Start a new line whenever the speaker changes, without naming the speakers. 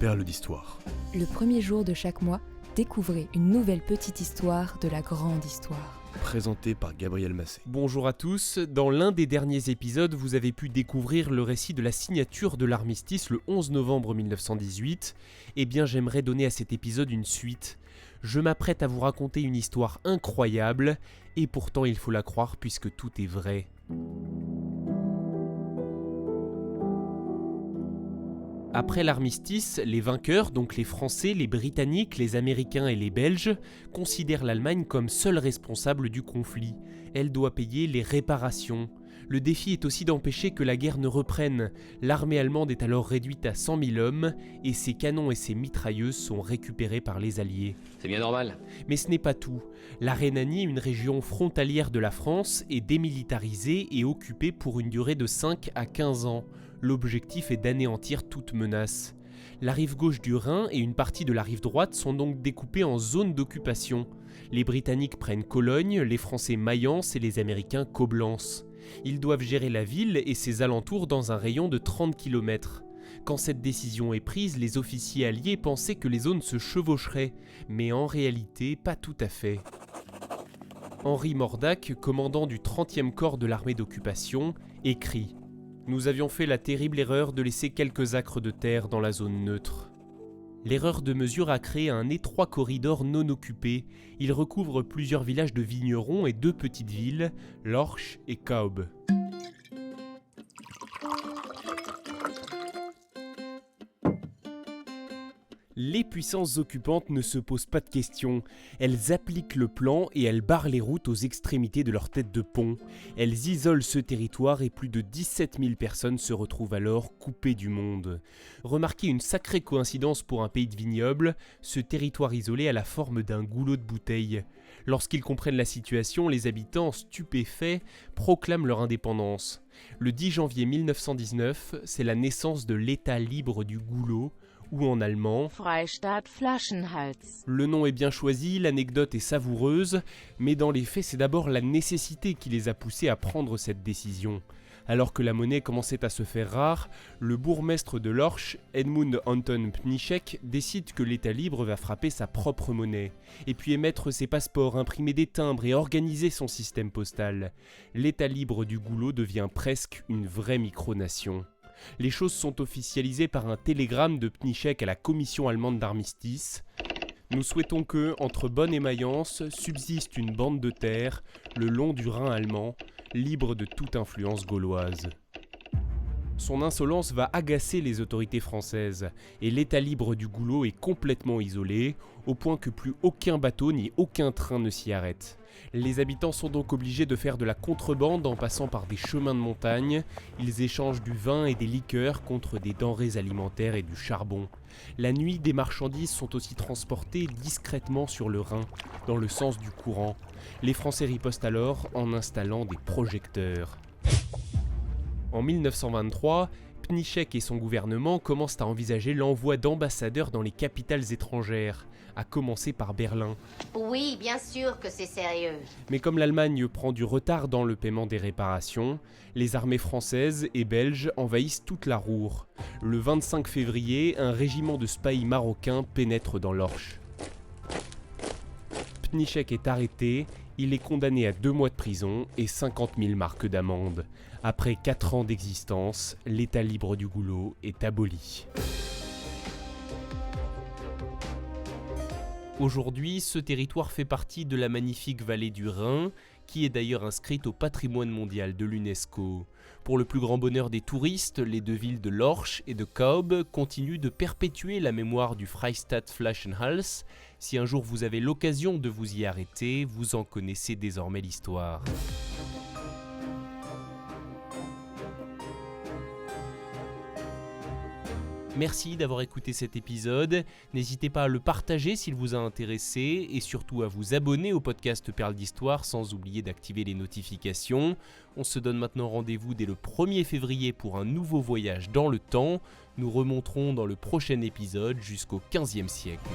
Perles d'histoire.
Le premier jour de chaque mois, découvrez une nouvelle petite histoire de la grande histoire.
Présenté par Gabriel Massé.
Bonjour à tous, dans l'un des derniers épisodes, vous avez pu découvrir le récit de la signature de l'armistice le 11 novembre 1918. Eh bien, j'aimerais donner à cet épisode une suite. Je m'apprête à vous raconter une histoire incroyable, et pourtant il faut la croire puisque tout est vrai. Après l'armistice, les vainqueurs, donc les Français, les Britanniques, les Américains et les Belges, considèrent l'Allemagne comme seule responsable du conflit. Elle doit payer les réparations. Le défi est aussi d'empêcher que la guerre ne reprenne. L'armée allemande est alors réduite à 100 000 hommes et ses canons et ses mitrailleuses sont récupérés par les Alliés.
C'est bien normal.
Mais ce n'est pas tout. La Rhénanie, une région frontalière de la France, est démilitarisée et occupée pour une durée de 5 à 15 ans. L'objectif est d'anéantir toute menace. La rive gauche du Rhin et une partie de la rive droite sont donc découpées en zones d'occupation. Les Britanniques prennent Cologne, les Français Mayence et les Américains Coblence. Ils doivent gérer la ville et ses alentours dans un rayon de 30 km. Quand cette décision est prise, les officiers alliés pensaient que les zones se chevaucheraient, mais en réalité, pas tout à fait. Henri Mordac, commandant du 30e corps de l'armée d'occupation, écrit « Nous avions fait la terrible erreur de laisser quelques acres de terre dans la zone neutre. » L'erreur de mesure a créé un étroit corridor non occupé. Il recouvre plusieurs villages de vignerons et 2 petites villes, Lorsch et Kaub. Les puissances occupantes ne se posent pas de questions. Elles appliquent le plan et elles barrent les routes aux extrémités de leur tête de pont. Elles isolent ce territoire et plus de 17 000 personnes se retrouvent alors coupées du monde. Remarquez une sacrée coïncidence pour un pays de vignobles, ce territoire isolé a la forme d'un goulot de bouteille. Lorsqu'ils comprennent la situation, les habitants, stupéfaits, proclament leur indépendance. Le 10 janvier 1919, c'est la naissance de l'État libre du goulot, ou en allemand
Freistaat Flaschenhals.
Le nom est bien choisi, l'anecdote est savoureuse, mais dans les faits c'est d'abord la nécessité qui les a poussés à prendre cette décision. Alors que la monnaie commençait à se faire rare, le bourgmestre de Lorsch, Edmund Anton Pnischek, décide que l'État libre va frapper sa propre monnaie, et puis émettre ses passeports, imprimer des timbres et organiser son système postal. L'État libre du goulot devient presque une vraie micronation. Les choses sont officialisées par un télégramme de Pnischek à la commission allemande d'armistice. Nous souhaitons que, entre Bonn et Mayence, subsiste une bande de terre, le long du Rhin allemand, libre de toute influence gauloise. Son insolence va agacer les autorités françaises, et l'État libre du goulot est complètement isolé, au point que plus aucun bateau ni aucun train ne s'y arrête. Les habitants sont donc obligés de faire de la contrebande en passant par des chemins de montagne. Ils échangent du vin et des liqueurs contre des denrées alimentaires et du charbon. La nuit, des marchandises sont aussi transportées discrètement sur le Rhin, dans le sens du courant. Les Français ripostent alors en installant des projecteurs. En 1923, Pnischek et son gouvernement commencent à envisager l'envoi d'ambassadeurs dans les capitales étrangères, à commencer par Berlin.
Oui, bien sûr que c'est sérieux.
Mais comme l'Allemagne prend du retard dans le paiement des réparations, les armées françaises et belges envahissent toute la Ruhr. Le 25 février, un régiment de spahis marocains pénètre dans l'Orsch. Pnischek est arrêté, il est condamné à 2 mois de prison et 50 000 marks d'amende. Après 4 ans d'existence, l'État libre du goulot est aboli. Aujourd'hui, ce territoire fait partie de la magnifique vallée du Rhin, qui est d'ailleurs inscrite au patrimoine mondial de l'UNESCO. Pour le plus grand bonheur des touristes, les 2 villes de Lorsch et de Kaub continuent de perpétuer la mémoire du Freistaat Flaschenhals. Si un jour vous avez l'occasion de vous y arrêter, vous en connaissez désormais l'histoire. Merci d'avoir écouté cet épisode, n'hésitez pas à le partager s'il vous a intéressé et surtout à vous abonner au podcast Perles d'Histoire sans oublier d'activer les notifications. On se donne maintenant rendez-vous dès le 1er février pour un nouveau voyage dans le temps. Nous remonterons dans le prochain épisode jusqu'au XVe siècle.